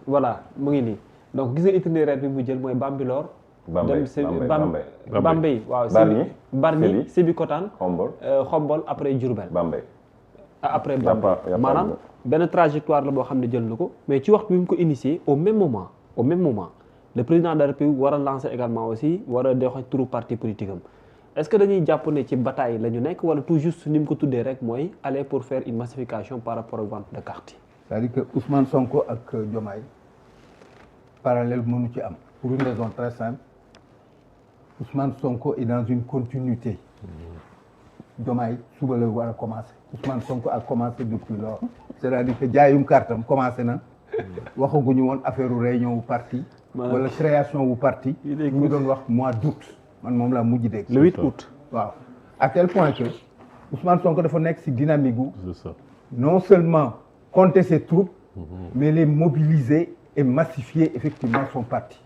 voilà mu ngi nii donc gis nga itinéraire bi mu jël mooy Bambilor. Bambey waaw. Bargny Sébikotane. Xombol après Diourbel. après Bambey maanaam benn trajectoire la boo xam ne jël na ko mais ci waxtu bi mu ko initié au même moment le président de la République war a lancer également aussi war a dox turu parti politique am est-ce que dañuy jàpp ne ci bataille la ñu nekk wala tout juste ni mu ko tuddee rek mooy aller pour faire une massification par rapport aux ventes de cartes. c'est-à-dire que Ousmane Sonko ak Diomaye parallèle mënu ci am pour une raison très simple Ousmane Sonko est dans une continuité Diomaye suba la war a commencer Ousmane Sonko a commencé depuis lors c'est-à-dire que jaayum kartam commencé na waxaguñu woon affaire réunion wu parti wala création wu parti ñu ngi doon wax mois d'août man moom laa mujj dégg le 8 août waaw à tel point que Ousmane Sonko dafa nekk ci dynamique gu non seulement compter ses troupes mais les mobiliser et massifier effectivement son parti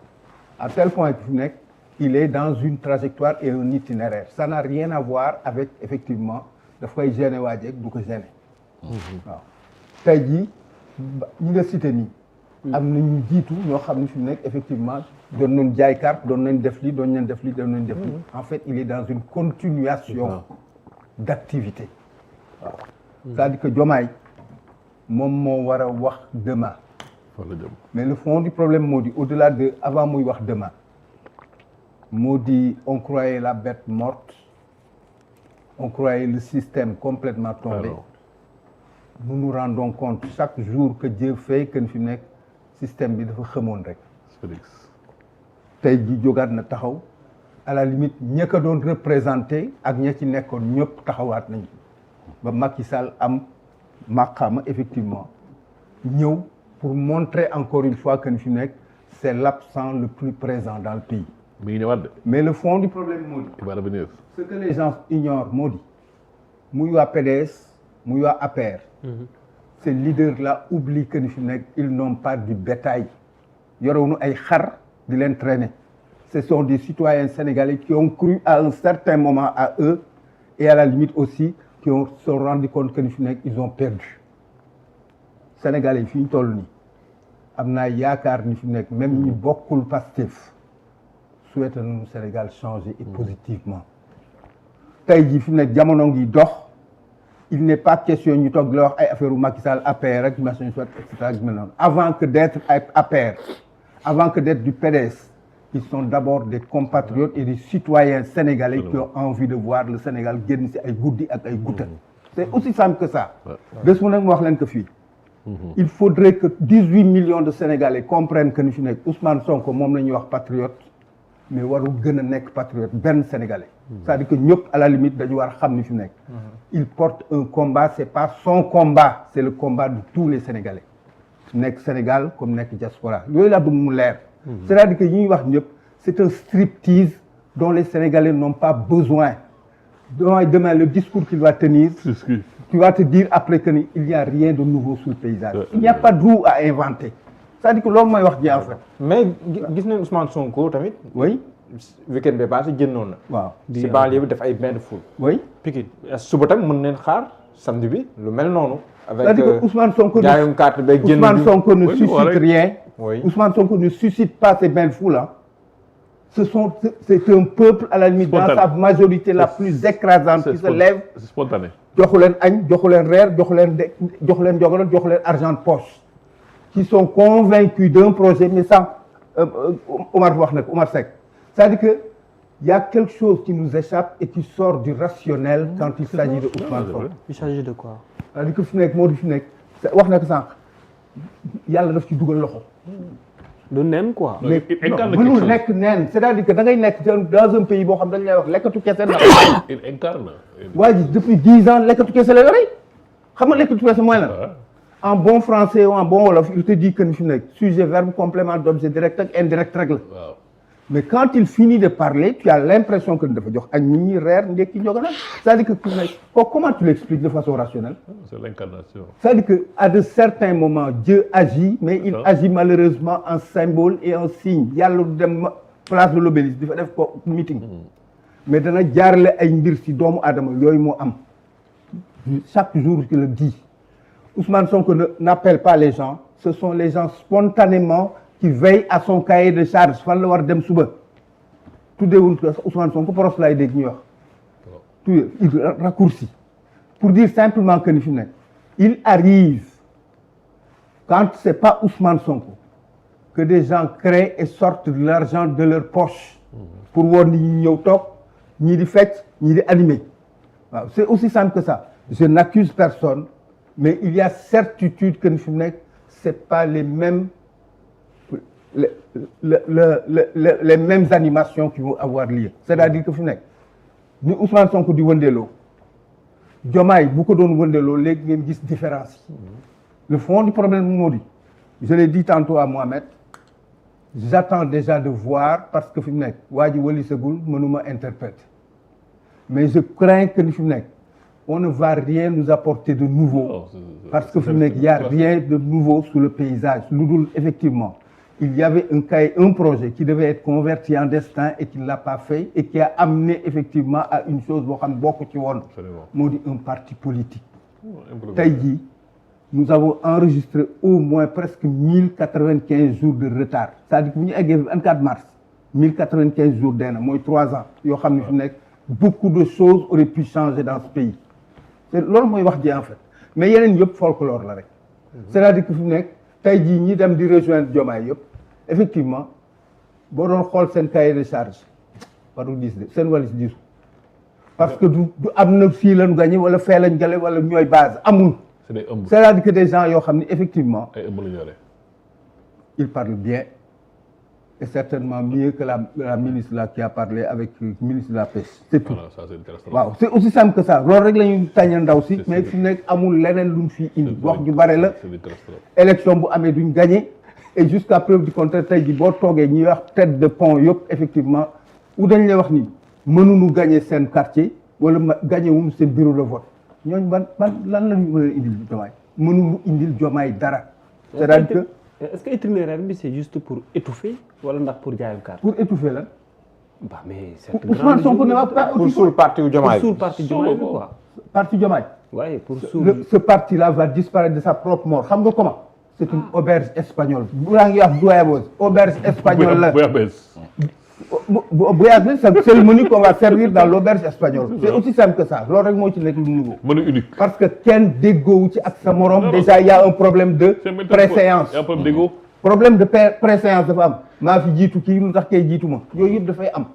à tel point que fi nekk il est dans une trajectoire et un itinéraire ça n'a rien à voir avec effectivement daf koy gêner waa jeeg du ko gêner waaw tey jii ñi nga cité nii am na ñu jiitu ñoo xam ne fi nekk effectivement doon nañ jaay carte doon nañ def lii doon nañ def lii doon nañ def lii en fait il est dans une continuation d'activité waaw c'est-à-dire que Diomaye moom moo war a wax demain mais le fond du problème moo di au-delà de avant muy wax demain moo di on croyait la bête morte on croyait le système complètement tombé nous nous rendons compte chaque jour que Dieu fait que fi nekk système bi dafa xamoon rek tey ji jógaat na taxaw à la limite ña ko doon représenté ak ña ci nekkoon ñëpp taxawaat nañ ba Macky Sall am maqaama effectivement ñëw pour montrer encore une fois que fi nekk c'est l'absent le plus présent dans le pays mais le fond du problème moo di ce que les gens ignorent moo di muy waa PDS muy waa APR ces leaders là oublient que fi nekk ils n'ont pas du bétail yorewuñu ay xar di leen traîner ce sont des citoyens sénégalais qui ont cru à un certain moment à eux et à la limite aussi qui se sont rendu compte que fi nekk ils ont perdu sénégalais fi ñu toll nii am naa yaakaar ni fi nekk même ñi bokkul Pastef souhaité nañu Sénégal changer et positivement tey jii fi nekk jamono ngi dox il n'est pas question ñu toog la wax ay affaire u Macky Sall APR rek machin soit et cetera avant que d'être APR avant que d'être du PDS ils sont d'abord des compatriotes et des citoyens sénégalais qui ont envie de voir le Sénégal génn ci ay guddi ak ay guttal c'est aussi simple que ça bés mu nag mu wax leen que fii il faudrait que 18 millions de Sénégalais comprennent que ni fi nekk Ousmane Sonko moom la ñuy wax patriote mais warul gën a nekk patriote benn Sénégalais c'est-à-dire que ñëpp à la limite dañu war a xam ni fi nekk il porte un combat c'est pas son combat c'est le combat de tous les Sénégalais nekk Sénégal comme nekk diaspora yooyu laa bëgg mu leer c'est-à-dire que yi ñuy wax ñëpp c'est un striptease dont les Sénégalais n'ont pas besoin demain le discours qu'il va tenir tu vas te dire après que il n'y a rien de nouveau sous le paysage il n'y a pas de roue à inventer c'est-à-dire que loolu mooy wax ji en fait mais gis nañ Ousmane Sonko tamit oui week-end bi passé génnoon na waaw si banlieue bi def ay bain de foule oui Pikine suba tam mën neen xaar samedi bi lu mel noonu avec c'est-à-dire que Ousmane Sonko jaayum carte beeg génn Ousmane Sonko ne suscite rien oui Ousmane Sonko ne suscite pas ces bains de foule là c'est un peuple à la limite dans sa majorité la plus écrasante qui se lève spontané joxu leen añ joxu leen reer joxu leen jogaloon joxu leen argent de poche qui sont convaincus d'un projet mais ça Omar wax na ko Omar Seck c'est-à-dire que il y a quelque chose qui nous échappe et qui sort du rationnel quand il s'agit de Ousmane Sonko. Il s'agit de quoi? c'est-à-dire que fi nekk moo di fi nekk wax na ko sànq yàlla daf ci dugal loxo. du nen quoi. mais mënul nekk neen c'est-à-dire que da ngay nekk dans un pays boo xam dañ lay wax lekkatu kese na. il incarne. waa ji depuis 10 ans lekkatu kese la yore xam nga lekkatu kese mooy lan. en bon français ou en bon wolof il te dit que ni fi nekk sujet verbe complément d'objet direct ak indirect rek la. mais quand il finit de parler tu as l'impression que dafa jox ak nit ñi reer ndekki jóg na c'est-à-dire que ku nekk comment tu l'expliques de façon rationnelle. c'est l'incarnation. c'est-à-dire que à de certains moments Dieu agit mais il agit malheureusement en symbole et en signe yàlla du dem place de l'Obélisque dafa def ko meeting. mais dana jaarale ay mbir ci doomu aadama yooyu moo am chaque jour qu'il le dit Ousmane Sonko n'appelle pas les gens ce sont les gens spontanément qui veillent à son cahier de charge fan la war dem suba tuddeewul Ousmane Sonko poros laay dégg ñuy wax tout il raccourci pour dire simplement que ni fi mu nekk il arrive quand c'est pas Ousmane Sonko que des gens créent et sortent de l'argent de leur poche pour woon nit ñi ñëw toog ñii di fecc ñii di animer waaw c'est aussi simple que ça je n'accuse personne mais il y a certitude que ni fi mu nekk c'est pas les mêmes les mêmes animations qui vont avoir lieu c'est-à-dire que fi mu nekk ni Ousmane Sonko di wëndeeloo Diomaye bu ko doon wëndeeloo léegi ngeen gis différence yi le fond du problème moo di je l'ai dit tantôt à Mohamed j'attends déjà de voir parce que fi mu nekk waa ji wëlisagul mënuma interpréter mais je crains que ni fi mu nekk on ne va rien nous apporter de nouveau parce que fi mu nekk il y a rien de nouveau sur le paysage lu dul effectivement il y avait un projet qui devait être converti en destin et qui ne l'a pas fait et qui a amené effectivement à une chose boo xam ne bokk ci woon moo di un parti politique tey jii nous avons enregistré au moins presque 1095 jours de retard c'est-à-dire que bu ñu eggee 24 mars 1095 jours dee na mooy 3 ans yoo xam ne fi nekk beaucoup de choses auraient pu changer dans ce pays c'est loolu mooy wax ji en fait mais yeneen yëpp folklore la rek c'est-à-dire que fi mu nekk tey jii ñi dem di rejoindre Diomaye yëpp effectivement boo doon xool seen cahier de charge warul diis de seen walis diisu parce que du am na fii lañu gagné wala fee lañ gale wala ñooy base amul c'est-à-dire que des gens yoo xam ne effectivement ils parlent bien et certainement mieux que la ministre là qui a parlé avec le ministre de la pêche c'est tout waaw c'est aussi simple que ça loolu rek la ñuy tàññal ndaw si mais fi nekk amul leneen luñ fi indi wax ju bare la élection bu amee duñ gagné et jusqu'à preuve du contraire tey ji boo toogee ñuy wax tête de pont yëpp effectivement ou dañ lay wax ni mënuñu gagné seen quartier wala gagné wuñu seen bureau de vote ñooñu ban lan lañu mën a indil Diomaye mënuñu indil Diomaye dara c'est-à-dire que est-ce que itinéraire bi c'est juste pour étouffer wala ndax pour jaayum carte pour étouffer lan bah mais Ousmane Sonko ne va pas pour suul parti wu Diomaye pour suul parti Diomaye bi quoi parti Diomaye ouais pour suul ce parti là va disparaître de sa propre mort xam nga comment c'est une auberge espagnole bu laa ngi wax Bouillabaisse auberge espagnole la Bouillabaisse c'est le menu qu'on va servir dans l'auberge espagnole c'est aussi simple que ça loolu rek moo ci nekk lu nouveau menu unique parce que kenn déggoowu ci ak sa morom déjà il y a un problème de préséance problème de préséance dafa am maa fi jiitu kii lu tax kay jiitu ma yooyu yëpp dafay am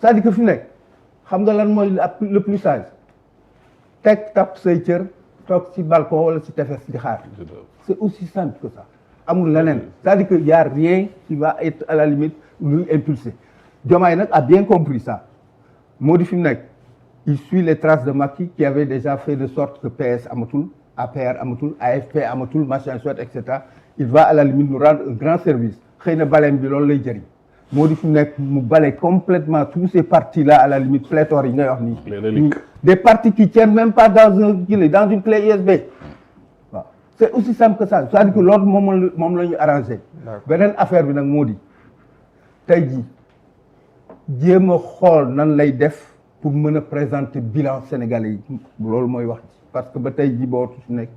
c'est-à-dire que fi nekk xam nga lan mooy le plus sage teg tap say cër toog ci balcon wala ci tefes di xaar c'est aussi simple que ça amul leneen c'est-à-dire que y a rien qui va être à la limite luy impulsé Diomaye nag a bien compris ça moo di fi mu nekk il suit les traces de Macky qui avait déjà fait de sorte que PS amatul APR amatul AFP amatul machin soit etc il va à la limite nous rendre un grand service xëy na baleem bi loolu lay jëriñ moo di fi mu nekk mu bale complètement tous ces partis là à la limite pléthore yi ngay wax nii des partis qui tiennent même pas dans une clé USB waaw c'est aussi simple que ça c'est-à-dire que loolu moom la ñu arrangé beneen affaire bi nag moo di tey jii jéem a xool nan lay def pour mën a présenter bilan sénégalais yi loolu mooy wax parce que ba tey jii boo fi nekk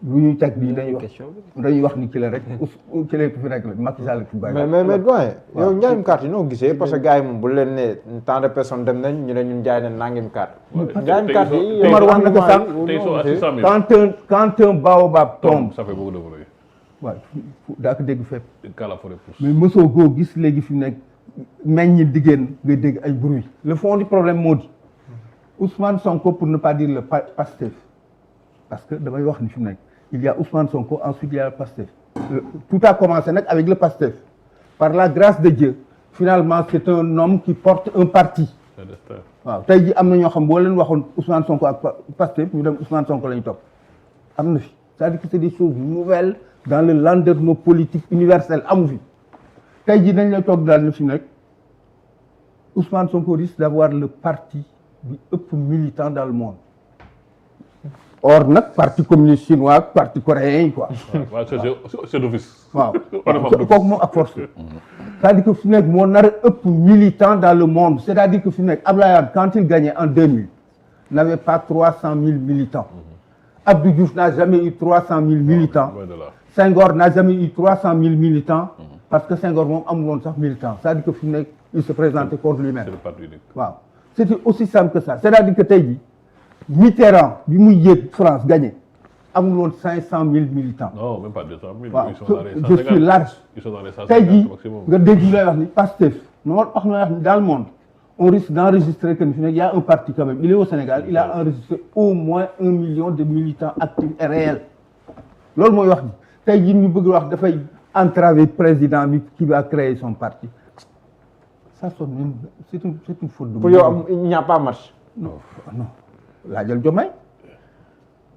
lu ñuy teg nii dañuy wax ni ki la rek ki la fi nekk la Macky Sall fi bàyyi mais doyen yow njaayum carte yi noo gisee parce que gars yi moom bu leen ne tant de personnes dem nañ ñu ne ñun jaay nañ nangim carte njaayum carte yi Omar wax na ko sànq quand un baobab tombe ça fait beaucoup de bruit waaw daa ko dégg fépp mais mosoo goo gis léegi fi nekk meññi diggéen nga dégg ay bruit le fond du problème moo di Ousmane Sonko pour ne pas dire le Pastef parce que damay wax ni fi mu nekk il y a Ousmane Sonko ensuite il y a le Pastef tout a commencé nag avec le Pastef par la grâce de Dieu finalement c'est un homme qui porte un parti waaw tey ji am na ñoo xam boo leen waxoon Ousmane Sonko ak Pastef ñu dem Ousmane Sonko la ñu topp am na fi c'est-à-dire que c'est des choses nouvelles dans le landerneau politique universel amu fi tey jii dañ lay toog daal ne fi nekk Ousmane Sonko risque d'avoir le parti bi ëpp militant dans le monde or nag parti communiste chinois parti coréen yi quoi. waaw c'est d'office. waaw kooku moom ak force. c'est-à-dire que fi nekk moo nar a ëpp militant dans le monde c'est-à-dire que fi nekk Abdoulaye Wade quand il gagnait en 2000 n'avait pas 300 000 militants. Abdou Diouf n'a jamais eu 300 000 militants. Senghor n'a jamais eu 300 000 militants. Parce que Senghor moom amul woon sax militant c'est-à-dire que fi mu nekk il se présentait contre lui-même. waaw c'était aussi simple que ça c'est-à-dire que tey jii Mitterrand bi muy yéeg France gagné amul woon 500 000 militants. non même pas 200 000. waaw ils sont dans les 150. je suis large. ils sont dans les 150 tey jii maximum. nga dégg lay wax ni Pastef non wax na wax ni dans le monde on risque d'enregistrer que il y a un parti quand même il est au Sénégal il a enregistré au moins 1 million de militants actifs et réels loolu mooy wax ji tey jii ñu bëgg wax dafay entraver président bi qui va créer son parti ça sonne même c'est une faute de pour yow il n'y a pas marche. non laajal Diomaye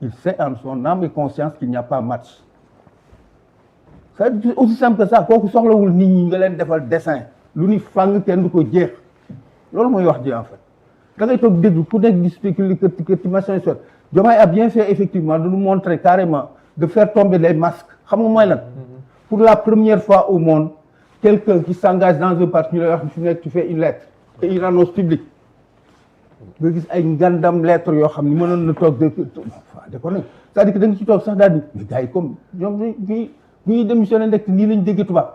il sait en son âme et conscience qu'il n'y a pas match c'est aussi simple que ça kooku soxlawul nit ñi nga leen defal dessin lu ni fàng kenn du ko jeex loolu mooy wax ji en fait da ngay toog déglu ku nekk di spéculer que machin soit Diomaye a bien fait effectivement de nous montrer carrément de faire tomber les masques xam nga mooy lan pour la première fois au monde quelqu'un qui s'engage dans un parti ñu lay wax fi nekk tu fais une lettre et une annonce publique nga gis ay ngandam lettre yoo xam ni mënoon na toog de ko nekk c'est-à-dire que da nga ci toog sax daal di mais gars yi comme ñoom bi ñuy démissionné nekk nii lañ déggee tubaab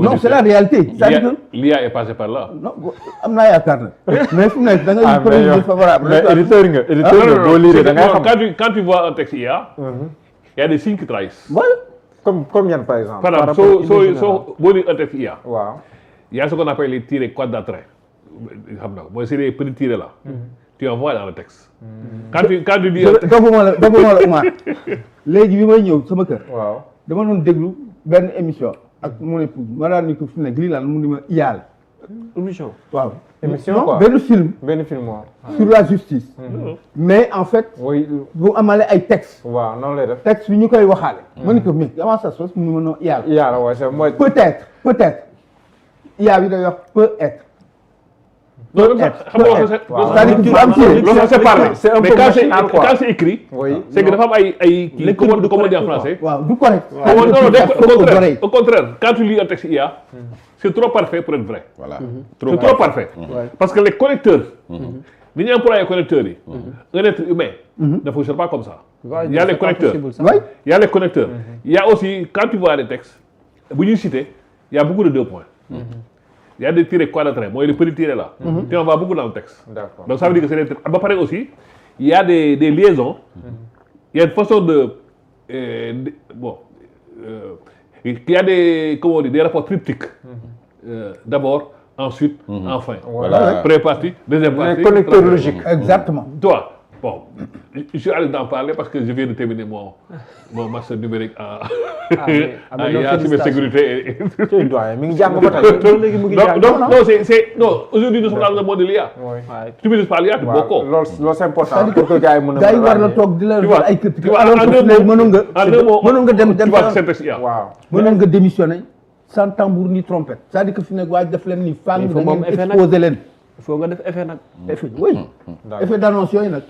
non c'est la réalité c'est-à-dire que l'IA est passé par là. non am naa yaakaar na mais fi mu nekk da ngay premier favorable mais éditeur nga boo lire da ngay xam quand tu vois un texte IA il y a des signes qui trahissent. comme yan par exemple. par exemple soo boo lire un texte IA. waaw il y a ce qu'on appelle les tirets quadrats xam nga mooy c'est les petits tirets là. tu envoies dans le texte. quand tu dis. doguma la Oumar léegi bi may ñëw sama kër. waaw dama doon déglu benn émission ak mon épouse ma daan ni ko fi mu nekk lii lan mu ni ma iyaal. émission. waaw émission quoi benn film. waaw. sur la justice. mais en fait. oui bu amalee ay textes. waaw noonu lay def. texte bi ñu koy waxaale. ma ni ko mais comment ça se passe mu ni ma non iyaal. iyaal waaw c'est mooy. peut-être iyaal bi day wax peut-être. loolu c'est parlé c'est un peu machinal quoi quand c'est écrit. oui c'est que dafa am ay kii comment on dit en français. waaw du correct. au contraire quand tu lis un texte IA c'est trop parfait pour être vrai. voilà c'est trop parfait. parce que les connecteurs. ni ñu employé connecteurs yi. un être humain. ne fonctionne pas comme ça. il y a les connecteurs. il y a les connecteurs. il y a aussi quand tu vois les textes bu ñuy citer il y a beaucoup de 2 points. Il y a des tirets quadrats, moi les petits tirets là. Tu en vois beaucoup dans le texte. D'accord. Donc ça veut dire que c'est des tirets. À pareil aussi, il y a des liaisons. Il y a une façon de bon, il y a des comment on dit des rapports triptyques. D'abord, ensuite, enfin. Voilà. Première partie, deuxième partie. Connecteur logique. Exactement. Toi, bon, je suis allé d'en parler parce que je viens de terminer mon master numérique à cybersécurité. Tu dois, mi ngi jàng ba tey. Donc non, aujourd'hui nous sommes dans le monde de l'IA. Tu utilises pas l'IA, tu bokkoo. Loolu c'est important pour que gars yi mën a. gars yi war na toog di la ay kër. tu vois mënoon nga dem tu vois syntaxe IA. waaw mënoon nga démissionner sans tambour ni trompette c'est-à-dire que fi nekk waaj def leen ni fang da ngeen exposé leen. il faut nga def effet nag. effet oui effet d'annonce yooyu nag.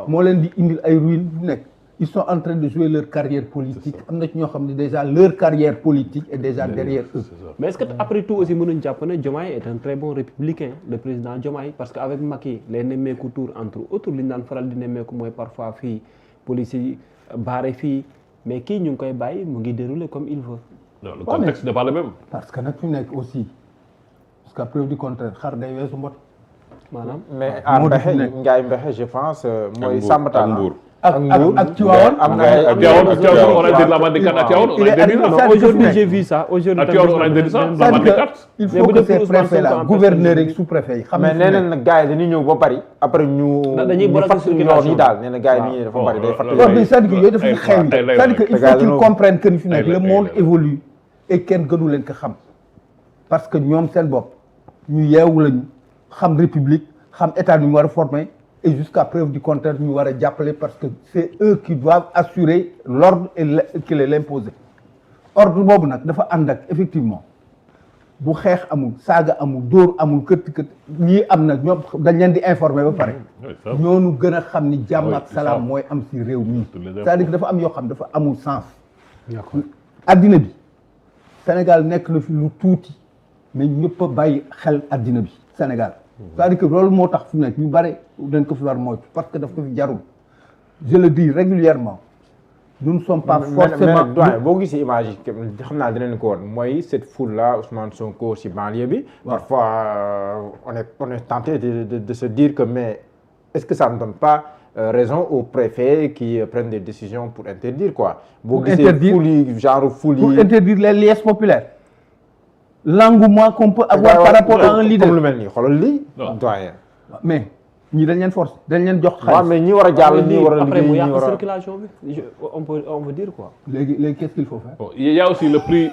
moo leen di indil ay ruines bu nekk. ils sont en train de jouer leur carrière politique am na ci ñoo xam ne déjà leur carrière politique est déjà derrière eux. mais est-ce que après tout aussi mënuñ jàpp ne Diomaye est un très bon républicain le président Diomaye parce que avec Macky les nemmeeku tour entre autres li ñu daan faral di nemmeeku mooy parfois fii police yi baare fii mais kii ñu ngi koy bàyyi mu ngi dérouler comme il veut. Non, le contexte n'est pas le même. parce que nag fi nekk aussi parce que preuve du contraire xar day weesu mbot. maanaam mais à Mbexe Ndiaye Mbexe je pense mooy Samba Talla ak Tivaouane am na Tivaouane on a dit la mandikat à Tivaouane on a dit aujourd'hui j'ai vu ça aujourd'hui Tivaouane on a dit ça la mandikat il faut que ces préfets là gouverneur ak sous-préfet yi xam mais nee nañ nag gars yi dañuy ñëw ba bari après ñu fatt yoon yi daal nee na gars yi dañuy dafa bari day fatt yoon c'est-à-dire que yooyu dafa xew yi c'est-à-dire que il faut qu'ils comprennent que ni fi nekk le monde évolue et kenn gënu leen ko xam parce que ñoom seen bopp ñu yeewu lañu xam république xam état ñu war a former et jusqu'à preuve du contraire ñu war a jàppale parce que c'est eux qui doivent assurer l'ordre et qui l'imposer ordre boobu nag dafa ànd ak effectivement bu xeex amul saaga amul dóor amul kët lii am na ñoom dañ leen di informer ba pare ñoonu gën a xam ni jàmm ak salaam mooy am si réew mi c'est-à-dire que dafa am yoo xam dafa amul sens addina bi Sénégal nekk na fi lu tuuti mais ñëpp a bàyyi xel addina bi Sénégal c'est-à-dire que loolu moo tax fi mu nekk ñu bare dañ ko fi war moytu parce que daf ko fi jarul je le dis régulièrement nous ne sommes pas forcément mais boo gisee image yi xam naa dinañ ko woon mooy cette foule là Ousmane Sonko ci banlieue bi. parfois on est tenté de se dire que mais est-ce que ça ne donne pas raison aux préfets qui prennent des décisions pour interdire quoi. boo gisee foule yi genre foule yi pour interdire les liesses populaires. L'engouement qu'on peut avoir par rapport à un leader. comme lu mel nii xoolal lii. doyen. mais ñii dañ leen force dañ leen jox xaalis. waaw mais ñi war a jàll ñi war a liggéey après mu ñi war yàq a circulation bi on peut dire quoi. léegi qu'est-ce qu'il faut faire. Bon, il y a aussi le prix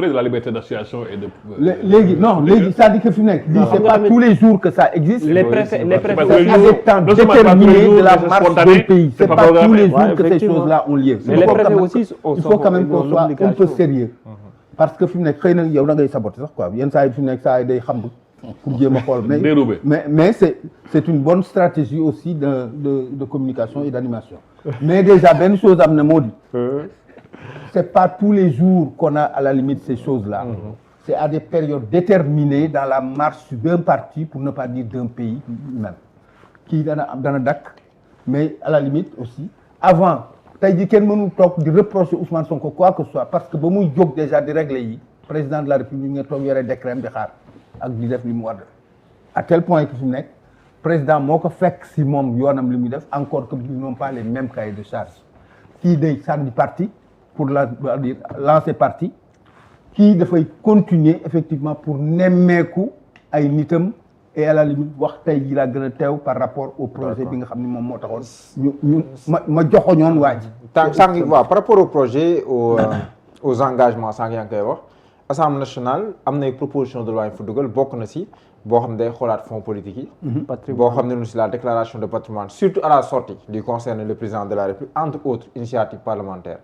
de la liberté d'association et de. léegi c'est-à-dire que fi mu nekk. c'est pas tous les jours que ça existe. les préfets avec temps déterminé de la marche d'un pays. C'est pas tous les jours que ces choses-là ont lieu. mais les préfets aussi il faut quand même qu'on soit un peu sérieux. parce que fi mu nekk xëy na yow da ngay saboter sax quoi yenn saa yi fi mu nekk saa yi day xam pour jéem a xool mais c'est une bonne stratégie aussi de communication et d'animation. mais déjà benn chose am na moo di. c'est pas tous les jours qu'on a à la limite ces choses-là. C'est à des périodes déterminées dans la marche d'un parti pour ne pas dire d'un pays même kii dana dakk mais à la limite aussi avant tey jii kenn mënul toog di reprocher Ousmane Sonko quoi que ce soit parce que ba muy jóg déjà di régler yi président de la République nga toog yore décret di xaar ak di def li mu war def à tel point que fi mu nekk président moo ko fekk si moom yoonam li muy def encore que ils n'ont pas les mêmes cahiers de charge kii day sànni parti pour dire lancer parti kii dafay continuer effectivement pour nemmeeku ay nitam et à la limite wax tey jii laa gën a teew par rapport au projet bi nga xam ne moom moo taxoon ñu ma joxoñoon waa ji. sànq waaw par rapport au projet aux engagements sànq yaa ngi koy wax Assemblée nationale am na proposition de loi yu fa dugal bokk na si boo xam ne day xoolaat fonds politique yi. boo xam ne nu si la déclaration de patrimoine surtout à la sortie du concerne le président de la République entre autres initiatives parlementaires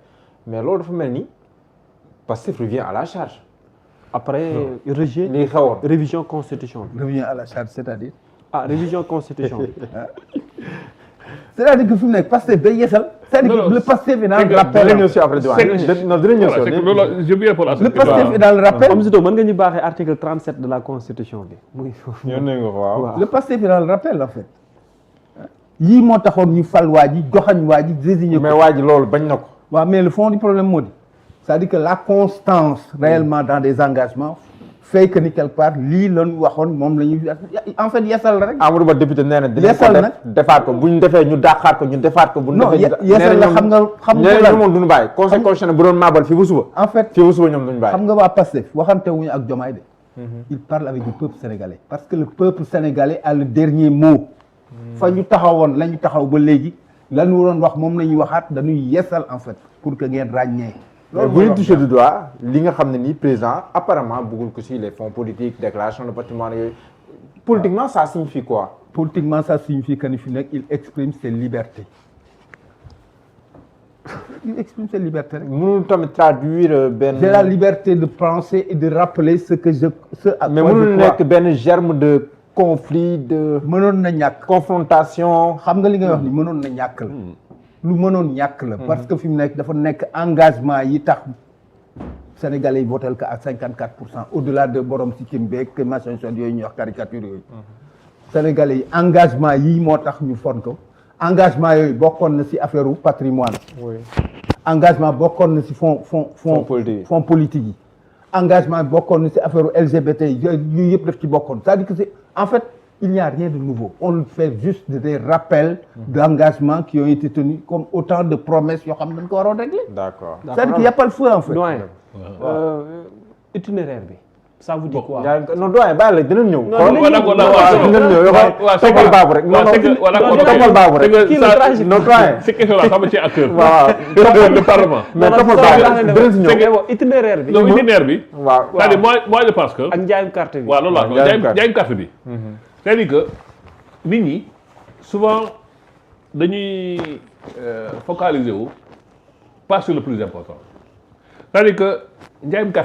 mais loolu dafa mel ni Pastef revient à la charge. après rejet li xewoon révision constitution bi. revient à la charge c'est-à-dire. révision constitution bi. c'est-à-dire que fi mu nekk Pastef day yeesal. c'est-à-dire que le Pastef est dans le rappel. dinañ ñëw si après le Pastef est dans le rappel. comme mën nga ñu baaxee article 37 de la constitution bi. le Pastef est dans le rappel en fait. yii moo taxoon ñu fal waa ji joxañ waa ji désigné ko. mais waa ji loolu bañ na ko. waaw mais le fond du problème moo di. c'est-à-dire que la constance réellement dans des engagements fait que ni quelque part lii lañu waxoon moom la ñuy en fait yeesal la rek. Amadou Ba député nee na dinañ yeesal nag defaat ko bu ñu defee ñu dàqaat ko ñu defaat ko. bu ñu defee non yeesal la xam nga ñoom moom duñu bàyyi conseil constitutionnel bu doon maabal fii ba suba. en fait fii ba suba ñoom duñu bàyyi. xam nga waa Pastef waxante wuñu ak Diomaye de. il parle avec le peuple sénégalais parce que le peuple sénégalais a le dernier mot. fa ñu taxawoon la ñu taxaw ba léegi la ñu waroon wax moom la ñuy waxaat dañuy yeesal en fait pour que ngeen ràññee. loolu bu ñu touché du doigt li nga xam ne nii président apparemment bëggul ko si les fonds politiques déclaration de patrimoine yooyu politiquement ça signifie quoi. politiquement ça signifie que ni fi nekk il exprime ses libertés. il exprime ses libertés rek. mënul tamit traduire benn. j'ai la liberté de penser et de rappeler ce que je. mais mënul nekk benn germe de conflit de. mënoon na ñàkk. confrontation. xam nga li ngay wax ni mënoon na ñàkk la. lu mënoon ñàkk la. parce que fi mu nekk dafa nekk engagement yi tax Sénégalais yi votel ko à 54%, au-delà de borom sikkim beeg machin yooyu ñuy wax caricature yooyu. Sénégalais yi engagement yi moo tax ñu fon ko. engagement yooyu bokkoon na ci affaire u patrimoine. oui engagement bokkoon na ci fonds politique yi. engagement bokkoon na ci affaire u LGBT yi yooyu yëpp daf ci bokkoon c'est-à-dire que c'est en fait. Il n'y a rien de nouveau. On fait juste des rappels d'engagement qui ont été tenus comme autant de promesses yoo xam ne dañ ko waroon régler. D'accord. C'est-à-dire qu'il n'y a pas le feu en fait. Doyen. Itinéraire bi. Ça vous dit quoi? non doyen bàyyi la dinañ ñëw. non toppal baabu rek. toppal baabu rek. kii la tragique. non doyen. c'est question là sama ci acteur. waaw le parlement. mais toppal baabu rek dinañ ñëw. itinéraire bi. non itinéraire bi. waaw c'est-à-dire moi je pense que. ak njaayum carte bi. waaw loolu la njaayum carte bi. c'est-à-dire que nit ñi souvent dañuy focaliser wu pas sur le plus important c'est-à-dire que njaayum carte